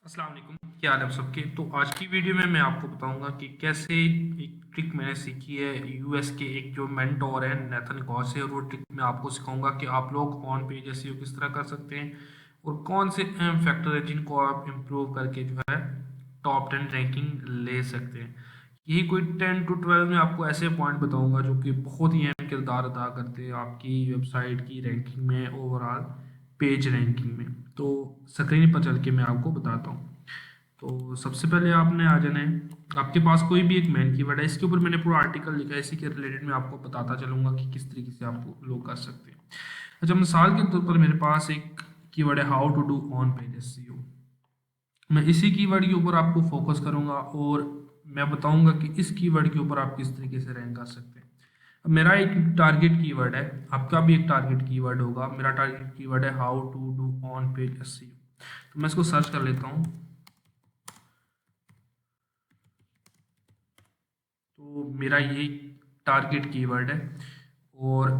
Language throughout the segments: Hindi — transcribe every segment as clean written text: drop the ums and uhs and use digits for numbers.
अस्सलाम वालेकुम, क्या हाल है आप सबके। तो आज की वीडियो में मैं आपको बताऊंगा कि कैसे एक ट्रिक मैंने सीखी है यूएस के एक जो मेंटोर है नेथन गॉस है, और वो ट्रिक मैं आपको सिखाऊंगा कि आप लोग ऑन पेज एसईओ किस तरह कर सकते हैं और कौन से अहम फैक्टर है जिनको आप इम्प्रूव करके जो है टॉप 10 रैंकिंग ले सकते हैं। यही कोई 10 to 12 में आपको ऐसे पॉइंट बताऊंगा जो कि बहुत ही अहम किरदार अदा करते हैं आपकी वेबसाइट की रैंकिंग में, ओवरऑल पेज रैंकिंग में। तो स्क्रीन पर चल के मैं आपको बताता हूँ। तो सबसे पहले आपने आ जाना है, आपके पास कोई भी एक मेन कीवर्ड है, इसके ऊपर मैंने पूरा आर्टिकल लिखा है, इसी के रिलेटेड मैं आपको बताता चलूंगा कि किस तरीके से आप लोग कर सकते हैं। अच्छा, मिसाल के तौर पर मेरे पास एक कीवर्ड है how to do on page SEO. मैं इसी कीवर्ड के ऊपर आपको फोकस करूंगा और मैं बताऊंगा कि इस कीवर्ड के ऊपर आप किस तरीके से रैंक कर सकते हैं। अब मेरा एक टारगेट कीवर्ड है, आपका भी एक टारगेट कीवर्ड होगा। मेरा टारगेट कीवर्ड है how to do on page SEO. तो मैं इसको सर्च कर लेता हूँ। तो मेरा यही टारगेट कीवर्ड है। और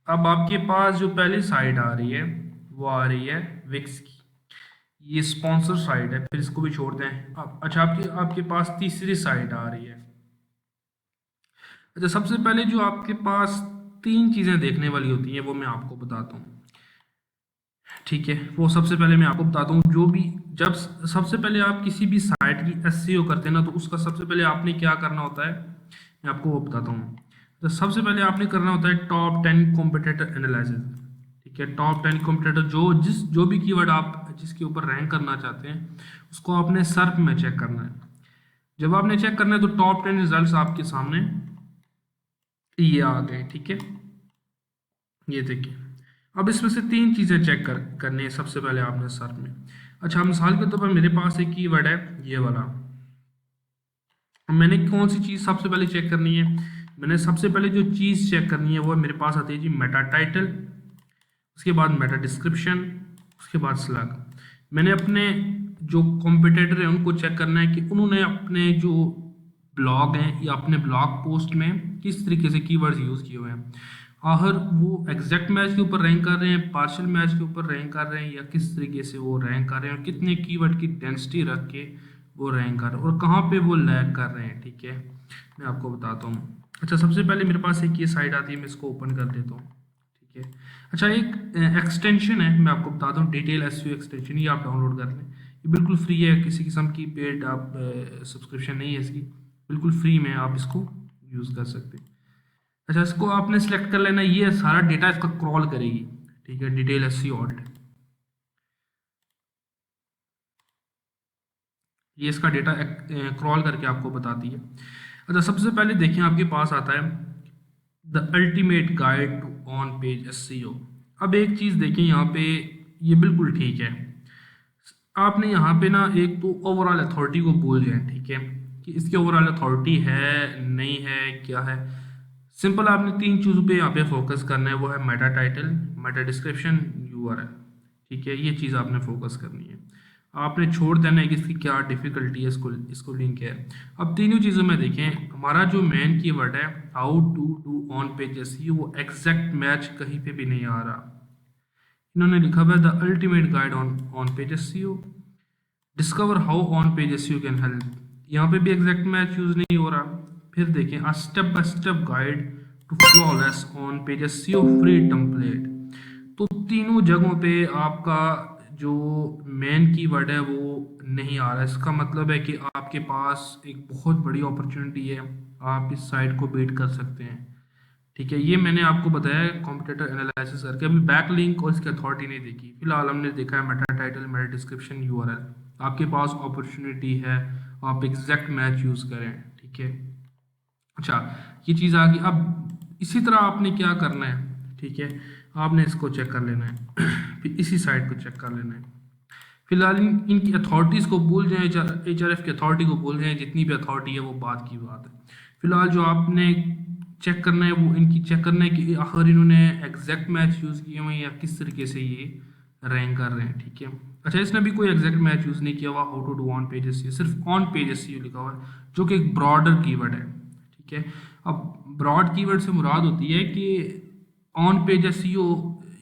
अब आपके पास जो पहली साइट आ रही है वो आ रही है विक्स की। ये स्पॉन्सर साइट है, फिर इसको भी छोड़ दें। अब अच्छा, आपके आपके पास तीसरी साइट आ रही है। अच्छा, सबसे पहले जो आपके पास तीन चीज़ें देखने वाली होती हैं वो मैं आपको बताता हूँ। ठीक है, वो सबसे पहले मैं आपको बताता हूँ। जो भी जब सबसे पहले आप किसी भी साइट की एसईओ करते हैं ना, तो उसका सबसे पहले आपने क्या करना होता है, मैं आपको वो बताता हूँ। तो सबसे पहले आपने करना होता है टॉप 10 कॉम्पिटिटर एनालिसिस। ठीक है, टॉप 10 कॉम्पिटिटर जो भी कीवर्ड आप जिसके ऊपर रैंक करना चाहते हैं उसको आपने सर्प में चेक करना है। जब आपने चेक करना है तो टॉप 10 रिजल्ट आपके सामने ये आ गए। ठीक है, ये देखिए। अब इसमें से तीन चीज़ें चेक करनी है सबसे पहले आपने सर्च में। अच्छा, मिसाल के तौर पर मेरे पास एक कीवर्ड है ये वाला। अब मैंने कौन सी चीज़ सबसे पहले चेक करनी है, मैंने सबसे पहले जो चीज़ चेक करनी है वो मेरे पास आती है जी मेटा टाइटल, उसके बाद मेटा डिस्क्रिप्शन, उसके बाद स्लग। मैंने अपने जो कॉम्पिटिटर है उनको चेक करना है कि उन्होंने अपने जो ब्लॉग हैं या अपने ब्लॉग पोस्ट में किस तरीके से कीवर्ड्स यूज़ किए हुए हैं। आखिर वो एग्जैक्ट मैच के ऊपर रैंक कर रहे हैं, पार्शियल मैच के ऊपर रैंक कर रहे हैं, या किस तरीके से वो रैंक कर रहे हैं और कितने कीवर्ड की डेंसिटी रख के वो रैंक कर रहे हैं और कहाँ पे वो लैग कर रहे हैं। ठीक है, मैं आपको बताता हूँ। अच्छा, सबसे पहले मेरे पास एक ये साइट आती है, मैं इसको ओपन कर देता हूँ। ठीक है। अच्छा, एक एक्सटेंशन है, मैं आपको बता दूं, डिटेल एसईओ एक्सटेंशन, ये आप डाउनलोड कर लें। ये बिल्कुल फ्री है, किसी किस्म की पेड आप सब्सक्रिप्शन नहीं है इसकी, बिल्कुल फ्री में आप इसको यूज़ कर सकते हैं। अच्छा, इसको आपने सेलेक्ट कर लेना, ये सारा डेटा इसका क्रॉल करेगी। ठीक है, डिटेल एसईओ ऑल्ट, ये इसका डेटा क्रॉल करके आपको बताती है। अच्छा, सबसे पहले देखें आपके पास आता है the ultimate guide to on page SEO. अब एक चीज़ देखें यहाँ पे, ये बिल्कुल ठीक है। आपने यहाँ पे ना एक तो ओवरऑल अथॉरिटी को भूल जाए। ठीक है, कि इसकी ओवरऑल अथॉरिटी है नहीं है क्या है। सिंपल आपने तीन चीज़ों पे यहाँ पे फोकस करना है, वो है Meta title, Meta description, URL. ठीक है, ये चीज़ आपने फोकस करनी है। आपने छोड़ देना है कि इसकी क्या डिफिकल्टी है, इसको लिंक है। अब तीनों चीज़ों में देखें, हमारा जो मेन कीवर्ड है how to do on pages, ये वो एग्जैक्ट मैच कहीं पे भी नहीं आ रहा। इन्होंने लिखा हुआ है the ultimate guide on on page SEO, discover how on page SEO can help. यहाँ पे भी एग्जैक्ट मैच यूज नहीं हो रहा। फिर देखें a step by step guide to flawless on page SEO free template. तो तीनों जगहों पे आपका जो मेन कीवर्ड है वो नहीं आ रहा। इसका मतलब है कि आपके पास एक बहुत बड़ी अपॉर्चुनिटी है, आप इस साइट को बीट कर सकते हैं। ठीक है, ये मैंने आपको बताया कॉम्पिटिटर एनालिसिस करके। अभी बैक लिंक और इसकी अथॉरिटी नहीं देखी, फिलहाल हमने देखा है Meta title, Meta description, URL. आपके पास अपॉर्चुनिटी है, आप एग्जैक्ट मैच यूज करें। ठीक है। अच्छा, ये चीज़ आ गई। अब इसी तरह आपने क्या करना है, ठीक है, आपने इसको चेक कर लेना है फिर इसी साइट को चेक कर लेना है। फिलहाल इनकी अथॉरिटीज़ को भूल जाएं, एचआरएफ की अथॉरिटी को भूल जाएं, जितनी भी अथॉरिटी है वो बात की बात है। फिलहाल जो आपने चेक करना है वो इनकी चेक करना है कि आखिर इन्होंने एग्जैक्ट मैच यूज़ किए हुए हैं या किस तरीके से ये रैंक कर रहे हैं। ठीक है। अच्छा, इसने भी कोई एग्जैक्ट मैच यूज़ नहीं किया हुआ, how to do on pages, सिर्फ ऑन पेजेस लिखा हुआ है, जो कि एक ब्रॉडर कीवर्ड है। ठीक है। अब ब्रॉड कीवर्ड से मुराद होती है कि ऑन पेज एसईओ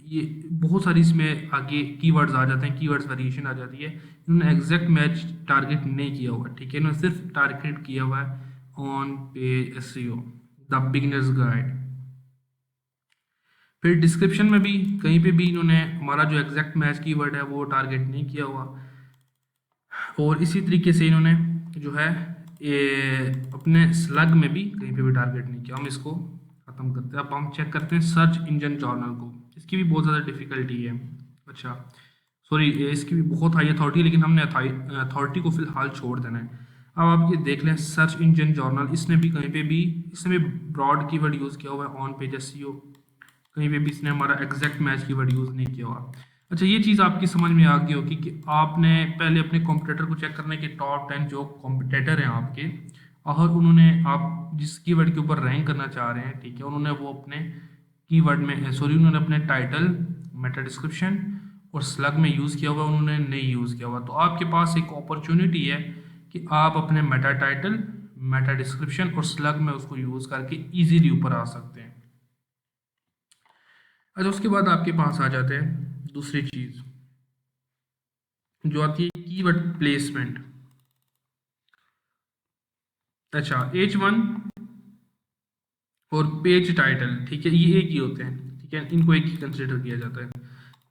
ये बहुत सारी इसमें आगे कीवर्ड्स आ जाते हैं, कीवर्ड्स वेरिएशन आ जाती है। इन्होंने एग्जैक्ट मैच टारगेट नहीं किया हुआ, ठीक है, इन्होंने सिर्फ टारगेट किया हुआ है on page SEO, the beginners guide. फिर डिस्क्रिप्शन में भी कहीं पे भी इन्होंने हमारा जो एग्जैक्ट मैच कीवर्ड है वो टारगेट नहीं किया हुआ। और इसी तरीके से इन्होंने जो है ये अपने स्लग में भी कहीं पे भी टारगेट नहीं किया। हम इसको खत्म करते हैं। अब हम चेक करते हैं सर्च इंजन जर्नल को। इसकी भी बहुत ज़्यादा डिफिकल्टी है, अच्छा सॉरी, इसकी भी बहुत हाई अथॉरिटी, लेकिन हमने अथॉरिटी को फिलहाल छोड़ देना है। अब आप ये देख लें सर्च इंजन जर्नल, इसने भी कहीं पे भी इसने भी ब्रॉड कीवर्ड यूज़ किया हुआ है ऑन पेज एसईओ, कहीं पे भी इसने हमारा एग्जैक्ट मैच कीवर्ड यूज़ नहीं किया हुआ। अच्छा ये चीज़ आपकी समझ में आ गई होगी कि आपने पहले अपने कॉम्पिटिटर को चेक करना है कि टॉप 10 जो कॉम्पिटिटर हैं आपके, और उन्होंने आप जिस कीवर्ड के ऊपर रैंक करना चाह रहे हैं, ठीक है, उन्होंने वो अपने कीवर्ड में सॉरी उन्होंने अपने टाइटल, मेटा डिस्क्रिप्शन और स्लग में यूज़ किया हुआ, उन्होंने नहीं यूज़ किया हुआ। तो आपके पास एक अपॉर्चुनिटी है कि आप अपने मेटा टाइटल, मेटा डिस्क्रिप्शन और स्लग में उसको यूज़ करके ईजीली ऊपर आ सकते हैं। अच्छा उसके बाद आपके पास आ जाते हैं दूसरी चीज़ जो आती है कीवर्ड प्लेसमेंट। अच्छा H1 और पेज टाइटल, ठीक है, ये एक ही होते हैं, ठीक है, इनको एक ही कंसिडर किया जाता है।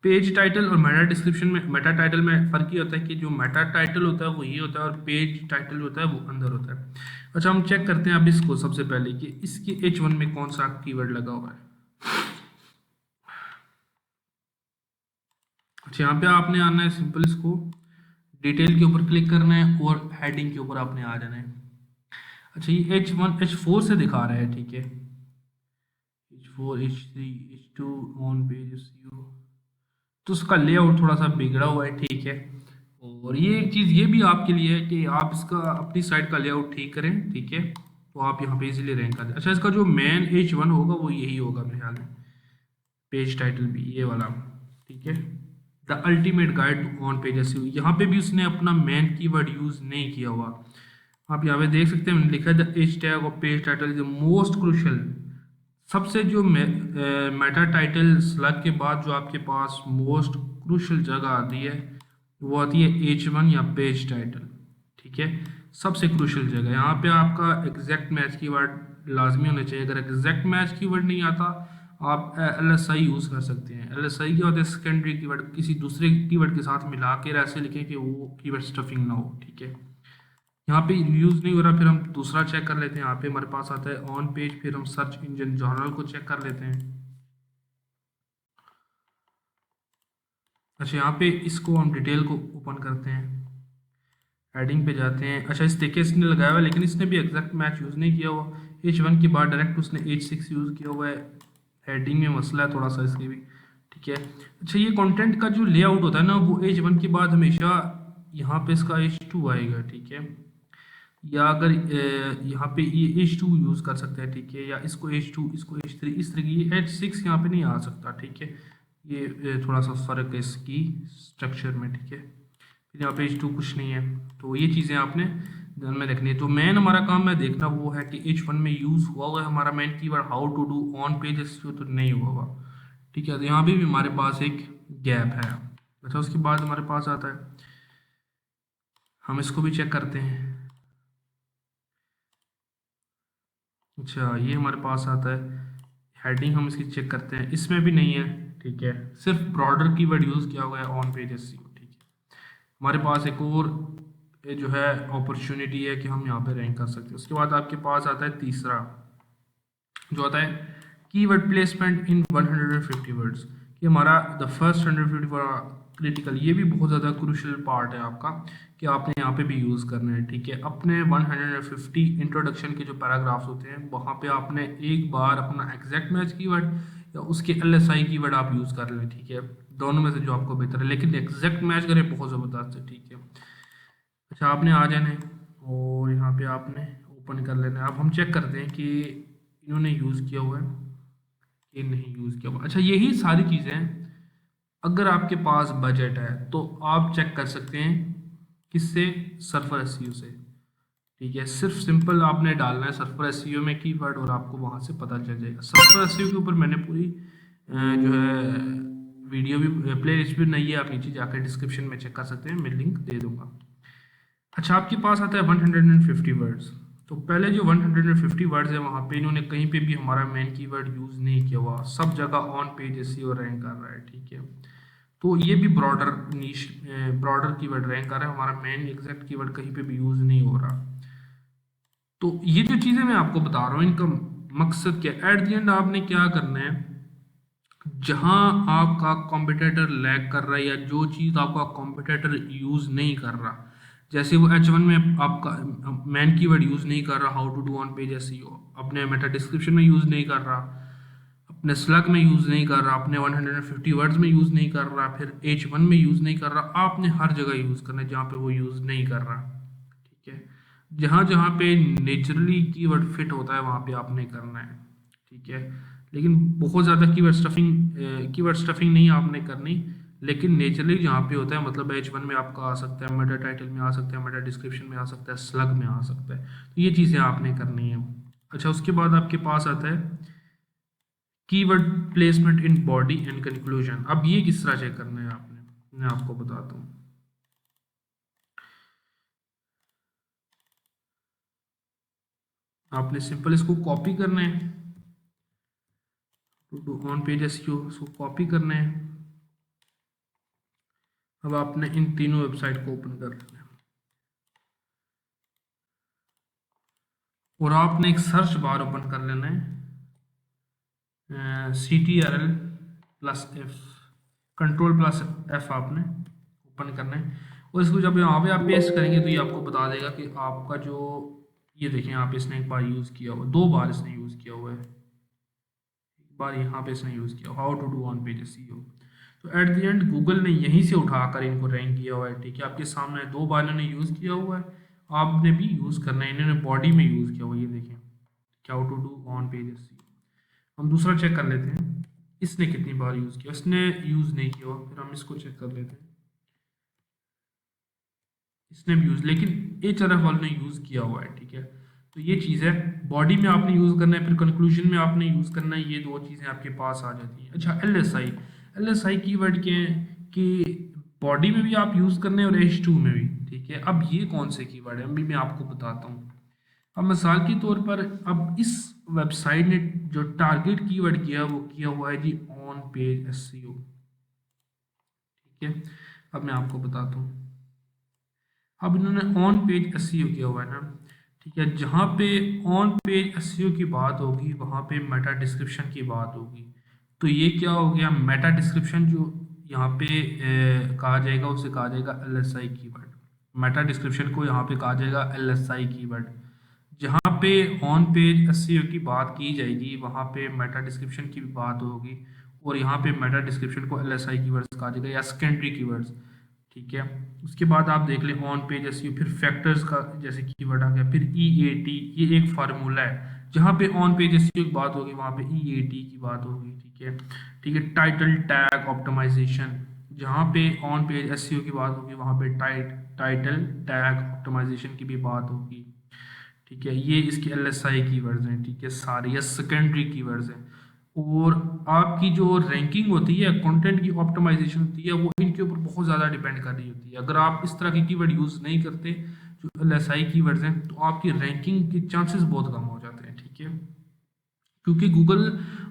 पेज टाइटल और मेटा डिस्क्रिप्शन में, मेटा टाइटल में फ़र्क ये होता है कि जो मेटा टाइटल होता है वो ये होता है और पेज टाइटल होता है वो अंदर होता है। अच्छा हम चेक करते हैं अब इसको सबसे पहले कि इसके H1 में कौन सा कीवर्ड लगा हुआ है। अच्छा यहाँ पे आपने आना है सिंपल, इसको डिटेल के ऊपर क्लिक करना है और हेडिंग के ऊपर आपने आ जाना है। अच्छा ये H1 H4 से दिखा रहा है, ठीक है, H4 H3 H2 on page SEO, तो उसका लेआउट थोड़ा सा बिगड़ा हुआ है, ठीक है। और ये एक चीज़ ये भी आपके लिए है कि आप इसका अपनी साइड का लेआउट ठीक करें, ठीक है, तो आप यहाँ पे इजीली रैंक कर दें। अच्छा इसका जो मेन H1 होगा वो यही होगा मेरे ख्याल में, पेज टाइटल भी ये वाला, ठीक है, the ultimate guide on page SEO. यहाँ पे भी उसने अपना मेन कीवर्ड यूज़ नहीं किया हुआ। आप यहाँ पे देख सकते हैं लिखा है the H tag of page title is the most crucial. सबसे जो मेटा टाइटल स्लग के बाद जो आपके पास मोस्ट क्रूशियल जगह आती है वो आती है H1 या पेज टाइटल, ठीक है, सबसे क्रूशियल जगह। यहाँ पे आपका एग्जैक्ट मैच कीवर्ड लाजमी होना चाहिए। अगर एग्जैक्ट मैच कीवर्ड नहीं आता आप LSI यूज़ कर सकते हैं। LSI क्या होता है, सेकेंडरी कीवर्ड, किसी दूसरे कीवर्ड के साथ मिला के ऐसे लिखें कि वो कीवर्ड स्टफिंग ना हो, ठीक है। यहाँ पे यूज़ नहीं हो रहा, फिर हम दूसरा चेक कर लेते हैं। यहाँ पे हमारे पास आता है ऑन पेज, फिर हम सर्च इंजन जर्नल को चेक कर लेते हैं। अच्छा यहाँ पे इसको हम डिटेल को ओपन करते हैं, हेडिंग पे जाते हैं। अच्छा इस तरीके इसने लगाया हुआ है, लेकिन इसने भी एग्जैक्ट मैच यूज़ नहीं किया हुआ। H1 के बाद डायरेक्ट उसने H6 यूज़ किया हुआ है। हेडिंग में मसला है थोड़ा सा इसकी भी, ठीक है। अच्छा ये कंटेंट का जो लेआउट होता है ना वो H1 के बाद हमेशा यहाँ पे इसका H2 आएगा, ठीक है, या अगर यहाँ पे ये H2 यूज़ कर सकते हैं, ठीक है, या इसको H2 इसको H3 इस तरह की, H6 यहाँ पे नहीं आ सकता, ठीक है। ये थोड़ा सा फ़र्क है इसकी स्ट्रक्चर में, ठीक है। फिर यहाँ पे H2 कुछ नहीं है, तो ये चीज़ें आपने ध्यान में रखनी है। तो मेन हमारा काम मैं देखना वो है कि H1 में यूज़ हुआ है हमारा main keyword how to do on page SEO, तो नहीं हुआ हुआ, ठीक है। तो यहाँ पे भी हमारे पास एक गैप है। अच्छा उसके बाद हमारे पास आता है, हम इसको भी चेक करते हैं। अच्छा ये हमारे पास आता है हेडिंग, हम इसकी चेक करते हैं, इसमें भी नहीं है, ठीक है, सिर्फ ब्रॉडर कीवर्ड यूज़ किया हुआ है ऑन पेज एसईओ, ठीक है। हमारे पास एक और जो है अपॉर्चुनिटी है कि हम यहाँ पे रैंक कर सकते हैं। उसके बाद आपके पास आता है तीसरा जो आता है कीवर्ड प्लेसमेंट इन 150 वर्ड्स, कि हमारा द फर्स्ट 150 क्रिटिकल, ये भी बहुत ज़्यादा क्रूशियल पार्ट है आपका कि आपने यहाँ पे भी यूज़ करना है, ठीक है। अपने 150 इंट्रोडक्शन के जो पैराग्राफ्स होते हैं वहाँ पे आपने एक बार अपना एग्जैक्ट मैच कीवर्ड या उसके LSI कीवर्ड आप यूज़ कर लें, ठीक है, दोनों में से जो आपको बेहतर है, लेकिन एग्जैक्ट मैच करें बहुत ज़बरदस्त है, ठीक है। अच्छा आपने आ जाना है और यहाँ पे आपने ओपन कर लेना है। अब हम चेक करते हैं कि इन्होंने यूज़ किया हुआ है कि नहीं यूज़ किया हुआ। अच्छा यही सारी चीज़ें अगर आपके पास बजट है तो आप चेक कर सकते हैं, किससे, सर्फर एसईओ से, ठीक है। सिर्फ सिंपल आपने डालना है सर्फर एसईओ में कीवर्ड और आपको वहाँ से पता चल जाएगा। सर्फर एसईओ के ऊपर मैंने पूरी जो है वीडियो भी प्ले लिस्ट भी नहीं है, आप नीचे जाकर डिस्क्रिप्शन में चेक कर सकते हैं, मैं लिंक दे दूंगा। अच्छा, आपके पास आता है 150 वर्ड्स। तो पहले जो 150 वर्ड्स है वहाँ पे इन्होंने कहीं पे भी हमारा मेन कीवर्ड यूज़ नहीं किया हुआ, सब जगह ऑन पेज एसईओ रैंक कर रहा है, ठीक है। तो ये भी ब्रॉडर नीश ब्रॉडर कीवर्ड रैंक कर रहा है, हमारा मेन एग्जैक्ट कीवर्ड कहीं पे भी यूज़ नहीं हो रहा। तो ये जो चीज़ें मैं आपको बता रहा हूँ इनका मकसद क्या है, एट द एंड आपने क्या करना है, जहां आपका कॉम्पिटिटर लैग कर रहा है या जो चीज़ आपका कॉम्पिटिटर यूज़ नहीं कर रहा, जैसे वो H1 में आपका मैन कीवर्ड यूज़ नहीं कर रहा, how to do on page SEO, अपने मेटा डिस्क्रिप्शन में यूज़ नहीं कर रहा, अपने स्लग में यूज़ नहीं कर रहा, अपने 150 वर्ड्स में यूज़ नहीं कर रहा, फिर H1 में यूज़ नहीं कर रहा, आपने हर जगह यूज़ करना है जहाँ पे वो यूज़ नहीं कर रहा, ठीक है। जहाँ जहाँ पे नेचुरली कीवर्ड फिट होता है वहाँ पे आपने करना है, ठीक है। लेकिन बहुत ज़्यादा कीवर्ड स्टफिंग नहीं आपने करनी, लेकिन नेचुरली जहाँ पे होता है, मतलब H1 में आपका आ सकता है, मेटा टाइटल में आ सकता है, मेटा डिस्क्रिप्शन में आ सकता है, स्लग में आ सकता है, तो ये चीज़ें आपने करनी है। अच्छा, उसके बाद आपके पास आता है keyword placement in body and conclusion. अब ये किस तरह चेक करना है आपने, मैं आपको बताता हूँ। आपने सिंपल इसको कॉपी करना है, टू ऑन पेज एसईओ, इसको कॉपी करना है। अब आपने इन तीनों वेबसाइट को ओपन कर लेना है और आपने एक सर्च बार ओपन कर लेना है, CTRL plus F, control plus F आपने ओपन करना है। और इसको जब यहाँ पे आप पेस्ट करेंगे तो ये आपको बता देगा कि आपका जो, ये देखें यहाँ पे इसने एक बार यूज़ किया हुआ, दो बार इसने यूज़ किया हुआ है, एक बार यहाँ पे इसने यूज़ किया how to do on page SEO. तो एट द एंड गूगल ने यहीं से उठाकर इनको रैंक किया हुआ है, ठीक है। आपके सामने दो बार इन्होंने यूज़ किया हुआ है, आपने भी यूज़ करना है, इन्होंने बॉडी में यूज़ किया हुआ है, ये देखें how to do on page SEO. हम दूसरा चेक कर लेते हैं, इसने कितनी बार यूज़ किया, इसने यूज़ नहीं किया हुआ, फिर हम इसको चेक कर लेते हैं, इसने भी यूज़, लेकिन एच आर एफ वाले ने यूज़ किया हुआ है, ठीक है। तो ये चीज़ है, बॉडी में आपने यूज़ करना है, फिर कंक्लूजन में आपने यूज़ करना है, ये दो चीज़ें आपके पास आ जाती हैं। अच्छा, एल एस आई कीवर्ड के कि बॉडी में भी आप यूज़ करने हैं और H2 में भी, ठीक है। अब ये कौन से कीवर्ड है अभी मैं आपको बताता हूँ। अब मिसाल के तौर पर, अब इस वेबसाइट ने जो टारगेट कीवर्ड किया वो किया हुआ है जी ऑन पेज एसईओ, ठीक है। अब मैं आपको बताता हूँ, अब इन्होंने ऑन पेज एसईओ किया हुआ है ना, ठीक है। जहाँ पे ऑन पेज एसईओ की बात होगी वहाँ पे मेटा डिस्क्रिप्शन की बात होगी। तो ये क्या हो गया, मेटा डिस्क्रिप्शन जो यहाँ पे कहा जाएगा उसे कहा जाएगा LSI कीवर्ड। मेटा डिस्क्रिप्शन को यहाँ पे कहा जाएगा LSI कीवर्ड। जहाँ पे ऑन पेज एसईओ की बात की जाएगी वहाँ पे मेटा डिस्क्रिप्शन की भी बात होगी, और यहाँ पे मेटा डिस्क्रिप्शन को LSI कीवर्ड्स कहा जाएगा या सेकेंडरी कीवर्ड्स, ठीक है। उसके बाद आप देख लें ऑन पेज एसईओ, फिर फैक्टर्स का जैसे कीवर्ड आ गया, फिर EAT, ये एक फार्मूला है। जहाँ पे ऑन पेज एसईओ की बात होगी वहाँ पे EAT की बात होगी, ठीक है। ठीक है, टाइटल टैग ऑप्टिमाइजेशन, जहाँ पे ऑन पेज एसईओ की बात होगी वहाँ पे टाइटल टैग ऑप्टिमाइजेशन की भी बात होगी, ठीक है। ये इसके LSI कीवर्ड्स हैं, ठीक है, सारे या सेकेंडरी कीवर्ड्स हैं। और आपकी जो रैंकिंग होती है, कंटेंट की ऑप्टिमाइजेशन होती है, वो इनके ऊपर बहुत ज़्यादा डिपेंड कर रही होती है। अगर आप इस तरह के कीवर्ड यूज़ नहीं करते जो LSI कीवर्ड्स हैं, तो आपकी रैंकिंग के चांसेस बहुत कम हो जाते हैं, ठीक है। क्योंकि गूगल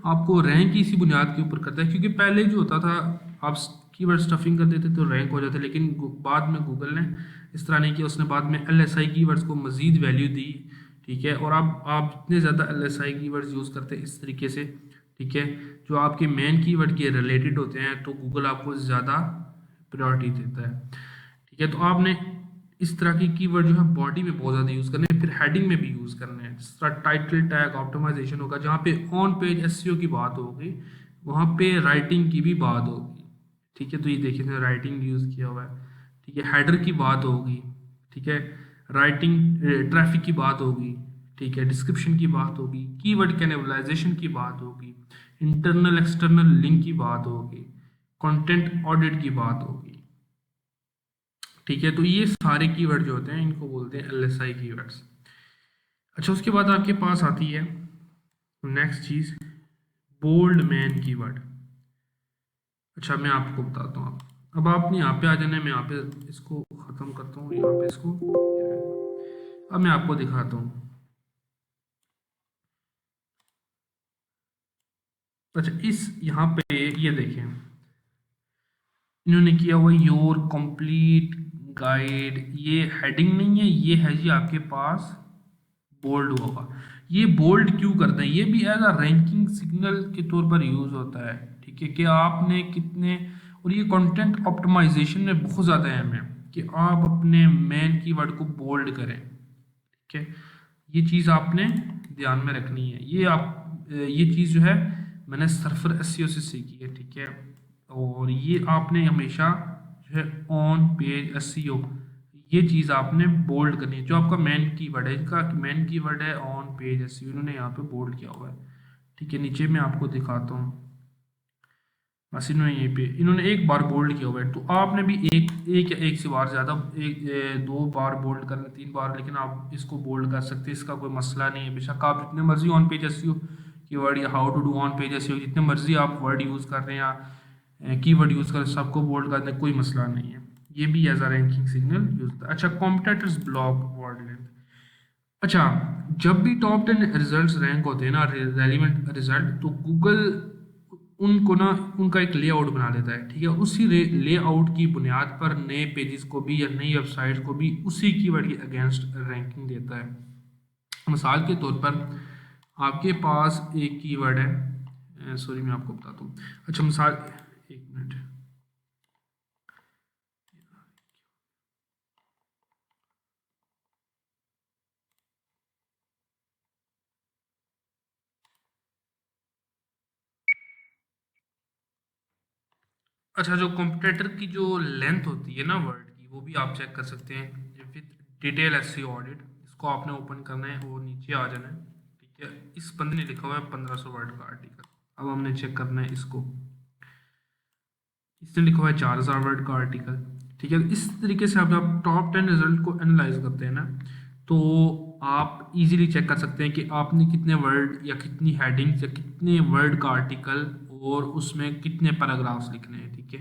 आपको रैंक इसी बुनियाद के ऊपर करता है, क्योंकि पहले जो होता था आप कीवर्ड स्टफिंग कर देते तो रैंक हो जाते, लेकिन बाद में गूगल ने इस तरह नहीं किया, उसने बाद में LSI कीवर्ड्स को मज़ीद वैल्यू दी, ठीक है। और आप जितने ज़्यादा LSI कीवर्ड्स यूज़ करते हैं इस तरीके से, ठीक है, जो आपके मेन कीवर्ड के रिलेटेड होते हैं, तो गूगल आपको ज़्यादा प्रायोरिटी देता है, ठीक है। तो आपने इस तरह की कीवर्ड जो है बॉडी में बहुत ज़्यादा यूज़ करने हैं, फिर हेडिंग में भी यूज़ करने हैं। जिस तरह टाइटल टैग ऑप्टिमाइजेशन होगा, जहाँ पे ऑन पेज एसईओ की बात होगी वहाँ पे राइटिंग की भी बात होगी, ठीक है। तो ये देखिए राइटिंग यूज़ किया हुआ है, ठीक है। हेडर की बात होगी, ठीक है, राइटिंग ट्रैफिक की बात होगी, ठीक है, डिस्क्रिप्शन की बात होगी, कीवर्ड कैनिबलाइजेशन की बात होगी, इंटरनल एक्सटर्नल लिंक की बात होगी, कंटेंट ऑडिट की बात होगी, ठीक है। तो ये सारे कीवर्ड जो होते हैं इनको बोलते हैं LSI कीवर्ड्स। अच्छा, उसके बाद आपके पास आती है नेक्स्ट चीज, बोल्ड मैन कीवर्ड। अच्छा मैं आपको बताता हूँ। अब आपने यहाँ पे आ जाना है, मैं यहाँ पे इसको ख़त्म करता हूँ, यहाँ पे इसको, अब मैं आपको दिखाता हूँ। अच्छा इस यहाँ पे ये देखें, इन्होंने किया हुआ योर कंप्लीट गाइड, ये हेडिंग नहीं है, ये है जी आपके पास बोल्ड होगा। ये बोल्ड क्यों करते हैं, ये भी एज अ रैंकिंग सिग्नल के तौर पर यूज होता है, ठीक है, कि आपने कितने, और ये कंटेंट ऑप्टिमाइजेशन में बहुत ज़्यादा अहम है कि आप अपने मेन कीवर्ड को बोल्ड करें, ठीक है। ये चीज़ आपने ध्यान में रखनी है। ये आप ये चीज़ जो है मैंने सरफर एसईओ से सीखी है, ठीक है। और ये आपने हमेशा जो है ऑन पेज एसईओ, ये चीज़ आपने बोल्ड करनी है। जो आपका मेन कीवर्ड है, इनका मेन कीवर्ड है ऑन पेज एसईओ, इन्होंने यहाँ पे बोल्ड किया हुआ है, ठीक है। नीचे मैं आपको दिखाता हूँ, बस इन्होंने यहीं पे इन्होंने एक बार बोल्ड किया हुआ है, तो आपने भी एक एक या एक से बार ज़्यादा, दो बार बोल्ड करना, तीन बार, लेकिन आप इसको बोल्ड कर सकते हैं, इसका कोई मसला नहीं है। बेशक आप जितने मर्जी on page SEO keyword या how to do on page SEO, जितने मर्जी आप वर्ड यूज़ कर रहे हैं या की वर्ड यूज़ कर रहे हैं, सबको बोल्ड करने कोई मसला नहीं है। ये भी as a ranking signal use होता है। अच्छा कॉम्पिटिटर्स ब्लॉक वर्ड लेंथ। अच्छा जब भी टॉप 10 रिजल्ट्स रैंक होते हैं ना, रेलिवेंट रिजल्ट, तो गूगल उनको ना, उनका एक लेआउट बना लेता है, ठीक है। उसी लेआउट की बुनियाद पर नए पेजेस को भी या नई वेबसाइट्स को भी उसी कीवर्ड के अगेंस्ट रैंकिंग देता है। मिसाल के तौर पर आपके पास एक कीवर्ड है, सॉरी मैं आपको बताता हूँ। अच्छा मिसाल, एक मिनट, अच्छा जो कॉम्पिटिटर की जो लेंथ होती है ना वर्ड की, वो भी आप चेक कर सकते हैं विद डिटेल एसईओ ऑडिट। इसको आपने ओपन करना है और नीचे आ जाना है, ठीक है। इस बंदे ने लिखा हुआ है 1500 वर्ड का आर्टिकल। अब हमने चेक करना है इसको, इसने लिखा हुआ है 4000 वर्ड का आर्टिकल, ठीक है। इस तरीके से आप जब टॉप 10 रिजल्ट को एनालाइज करते हैं ना, तो आप इजीली चेक कर सकते हैं कि आपने कितने वर्ड या कितनी हेडिंग्स या कितने वर्ड का आर्टिकल और उसमें कितने पैराग्राफ्स लिखने हैं, ठीक है।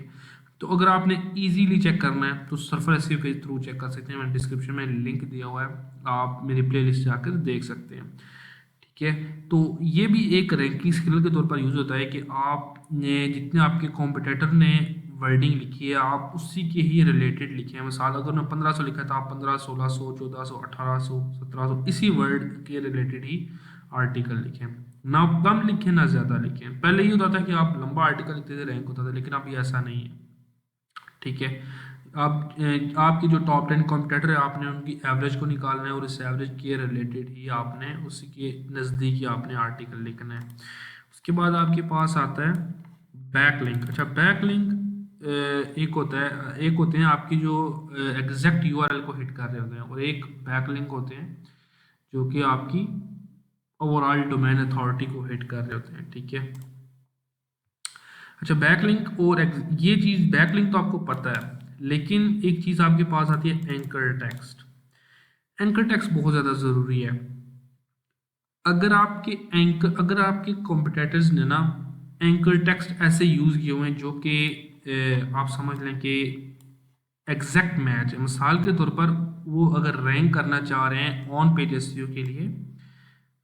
तो अगर आपने इजीली चेक करना है तो सरफर एसईओ के थ्रू चेक कर सकते हैं। मैंने डिस्क्रिप्शन में लिंक दिया हुआ है, आप मेरी प्लेलिस्ट जाकर देख सकते हैं, ठीक है। तो ये भी एक रैंकिंग स्किल के तौर पर यूज होता है कि आपने जितने आपके कॉम्पिटिटर ने वर्डिंग लिखी है, आप उसी के ही रिलेटेड लिखे हैं। मिसाल अगर मैं 1500 लिखा था, आप 15, 1600, 1400, 1800, 1700 इसी वर्ड के रिलेटेड ही आर्टिकल लिखें, ना कम लिखें ना ज़्यादा लिखें। पहले ये होता था कि आप लंबा आर्टिकल लिखते थे रैंक होता था, लेकिन अब ये ऐसा नहीं है, ठीक है। आप आपकी जो टॉप 10 कॉम्पिटिटर है, आपने उनकी एवरेज को निकालना है और इस एवरेज के रिलेटेड ही आपने उसी के नज़दीक ही आपने आर्टिकल लिखना है। उसके बाद आपके पास आता है बैक लिंक। अच्छा बैक लिंक एक होता है, एक होते हैं आपकी जो एग्जैक्ट यूआरएल को हिट कर रहे होते हैं, और एक बैक लिंक होते हैं जो कि आपकी ओवरऑल डोमेन अथॉरिटी को हिट कर रहे होते हैं, ठीक है। अच्छा बैकलिंक और ये चीज़ बैकलिंक तो आपको पता है, लेकिन एक चीज़ आपके पास आती है एंकर टेक्स्ट। एंकर टेक्स्ट बहुत ज़्यादा ज़रूरी है। अगर आपके कॉम्पिटिटर्स ने ना एंकर टेक्स्ट ऐसे यूज़ किए हुए हैं जो कि आप समझ लें कि एग्जैक्ट मैच है। मिसाल के तौर पर वो अगर रैंक करना चाह रहे हैं ऑन पेज एसईओ के लिए,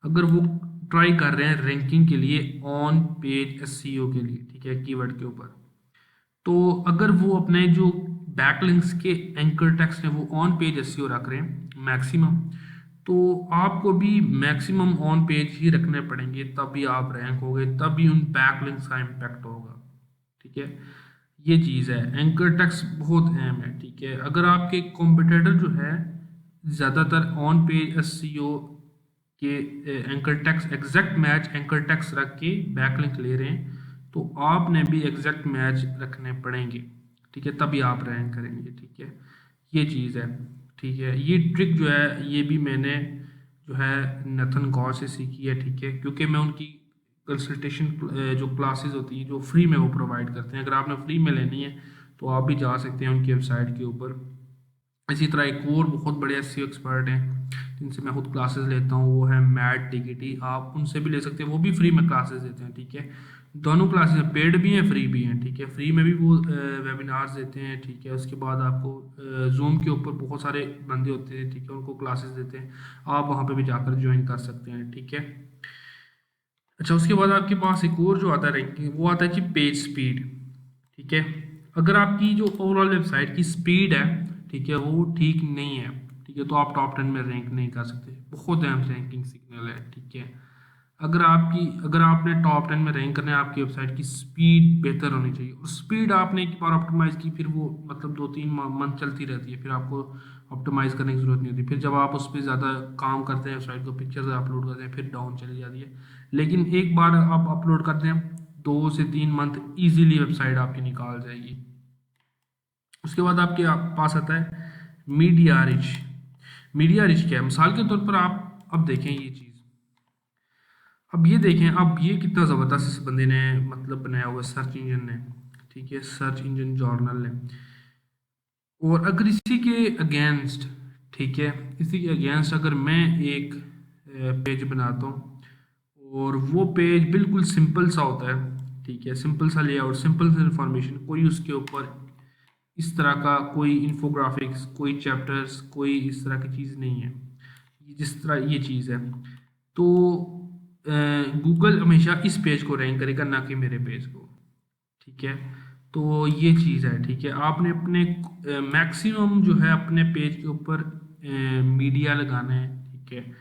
अगर वो ट्राई कर रहे हैं रैंकिंग के लिए ऑन पेज एसईओ के लिए, ठीक है, कीवर्ड के ऊपर, तो अगर वो अपने जो बैकलिंक्स के एंकर टेक्स्ट हैं वो ऑन पेज एसईओ रख रहे हैं मैक्सिमम, तो आपको भी मैक्सिमम ऑन पेज ही रखने पड़ेंगे, तभी आप रैंक होगे, तभी उन बैकलिंक्स का इम्पैक्ट होगा, ठीक है। ये चीज़ है, एंकर टेक्स्ट बहुत अहम है, ठीक है। अगर आपके कॉम्पिटिटर जो है ज़्यादातर ऑन पेज एसईओ के anchor text exact match anchor text रख के बैकलिंक ले रहे हैं, तो आपने भी एग्जैक्ट मैच रखने पड़ेंगे, ठीक है, तभी आप रैंक करेंगे, ठीक है। ये चीज़ है, ठीक है। ये ट्रिक जो है ये भी मैंने जो है नथन गॉर से सीखी है, ठीक है, क्योंकि मैं उनकी कंसल्टेशन जो क्लासेस होती हैं जो फ्री में वो प्रोवाइड करते हैं, अगर आपने फ्री में लेनी है तो आप भी जा सकते हैं उनकी वेबसाइट के ऊपर। इसी तरह एक और बहुत बड़े एसईओ एक्सपर्ट हैं जिनसे मैं खुद क्लासेस लेता हूँ, वो है मैट टिगिटी, आप उनसे भी ले सकते हैं, वो भी फ्री में क्लासेस देते हैं, ठीक है। दोनों क्लासेस पेड भी हैं, फ्री भी हैं, ठीक है। फ्री में भी वो वेबिनार्स देते हैं, ठीक है। उसके बाद आपको जूम के ऊपर बहुत सारे बंदे होते हैं, ठीक है, उनको क्लासेस देते हैं, आप वहाँ पे भी जाकर ज्वाइन कर सकते हैं, ठीक है। अच्छा, उसके बाद आपके पास एक और जो आता है रैंकिंग, वो आता है कि पेज स्पीड, ठीक है। अगर आपकी जो ओवरऑल वेबसाइट की स्पीड है, ठीक है, वो ठीक नहीं है, ठीक है, तो आप टॉप 10 में रैंक नहीं कर सकते। बहुत अहम रैंकिंग सिग्नल है, ठीक है। अगर आपने टॉप 10 में रैंक करना है, आपकी वेबसाइट की स्पीड बेहतर होनी चाहिए। और स्पीड आपने एक बार ऑप्टिमाइज़ की, फिर वो मतलब 2-3 मंथ चलती रहती है, फिर आपको ऑप्टिमाइज़ करने की ज़रूरत नहीं होती। फिर जब आप उस पर ज़्यादा काम करते हैं, वेबसाइट को पिक्चर्स अपलोड करते हैं, फिर डाउन चली जाती है। लेकिन एक बार आप अपलोड करते हैं, 2 से 3 मंथ ईजीली वेबसाइट आपकी निकाल जाएगी। उसके बाद आपके पास आता है मीडिया रिच। मीडिया रिच क्या है? मिसाल के तौर पर आप अब देखें ये चीज़, अब ये देखें, अब ये कितना ज़बरदस्त इस बंदे ने मतलब बनाया हुआ सर्च इंजन ने, ठीक है, सर्च इंजन जर्नल ने। और अगर इसी के अगेंस्ट, ठीक है, इसी के अगेंस्ट अगर मैं एक पेज बनाता हूँ, और वो पेज बिल्कुल सिंपल सा होता है, ठीक है, सिंपल सा लेआउट, सिंपल सा इंफॉर्मेशन, कोई उसके ऊपर इस तरह का कोई इन्फोग्राफिक्स, कोई चैप्टर्स, कोई इस तरह की चीज़ नहीं है, ये जिस तरह ये चीज़ है, तो गूगल हमेशा इस पेज को रैंक करेगा, ना कि मेरे पेज को, ठीक है। तो ये चीज़ है, ठीक है। आपने अपने मैक्सिमम जो है अपने पेज के ऊपर मीडिया लगाना है, ठीक है,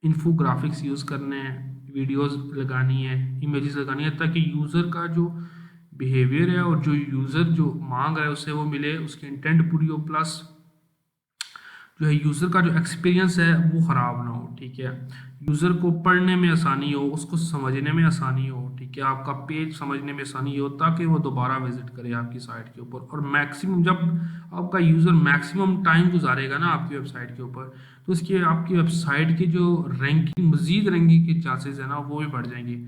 इन्फोग्राफिक्स यूज़ करने हैं, वीडियोस लगानी है, इमेजेस लगानी है, ताकि यूज़र का जो बिहेवियर है और जो यूज़र जो मांग रहा है उससे वो मिले, उसकी इंटेंट पूरी हो, प्लस जो है यूज़र का जो एक्सपीरियंस है वो ख़राब ना हो, ठीक है। यूज़र को पढ़ने में आसानी हो, उसको समझने में आसानी हो, ठीक है, आपका पेज समझने में आसानी हो, ताकि वो दोबारा विजिट करे आपकी साइट के ऊपर। और मैक्सिमम जब आपका यूज़र मैक्सिमम टाइम गुजारेगा ना आपकी वेबसाइट के ऊपर, तो इसके आपकी वेबसाइट की जो रैंकिंग, मज़ीद रैंकिंग के चांसेस है ना, वो भी बढ़ जाएंगे।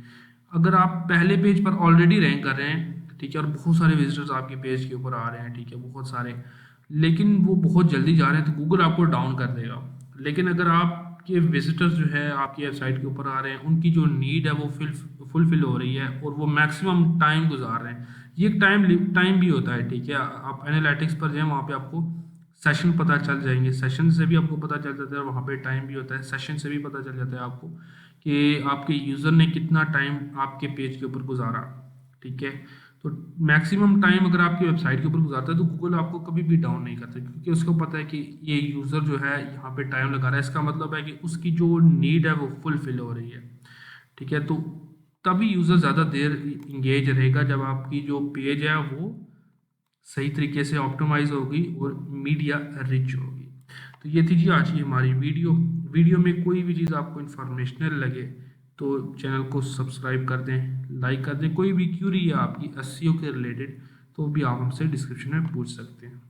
अगर आप पहले पेज पर ऑलरेडी रैंक कर रहे हैं, ठीक है, और बहुत सारे विजिटर्स आपके पेज के ऊपर आ रहे हैं, ठीक है, बहुत सारे, लेकिन वो बहुत जल्दी जा रहे हैं, तो गूगल आपको डाउन कर देगा। लेकिन अगर आपके विजिटर्स जो है आपकी वेबसाइट के ऊपर आ रहे हैं, उनकी जो नीड है वो फुलफिल हो रही है, और वो मैक्सिमम टाइम गुजार रहे हैं, ये एक टाइम भी होता है, ठीक है। आप एनालिटिक्स पर जाएँ, वहाँ पे आपको सेशन पता चल जाएंगे, सेशन से भी आपको पता चल जाता है, वहाँ पे टाइम भी होता है, सेशन से भी पता चल जाता है आपको कि आपके यूज़र ने कितना टाइम आपके पेज के ऊपर गुजारा, ठीक है। तो मैक्सिमम टाइम अगर आपकी वेबसाइट के ऊपर गुजारता है, तो गूगल आपको कभी भी डाउन नहीं करता, क्योंकि उसको पता है कि ये यूज़र जो है यहाँ पे टाइम लगा रहा है, इसका मतलब है कि उसकी जो नीड है वो फुलफिल हो रही है, ठीक है। तो तभी यूज़र ज़्यादा देर इंगेज रहेगा, जब आपकी जो पेज है वो सही तरीके से ऑप्टिमाइज होगी और मीडिया रिच होगी। तो ये थी जी आज की हमारी वीडियो में कोई भी चीज़ आपको इन्फॉर्मेशनल लगे तो चैनल को सब्सक्राइब कर दें, लाइक कर दें। कोई भी क्यूरी है आपकी एसईओ के रिलेटेड, तो भी आप हमसे डिस्क्रिप्शन में पूछ सकते हैं।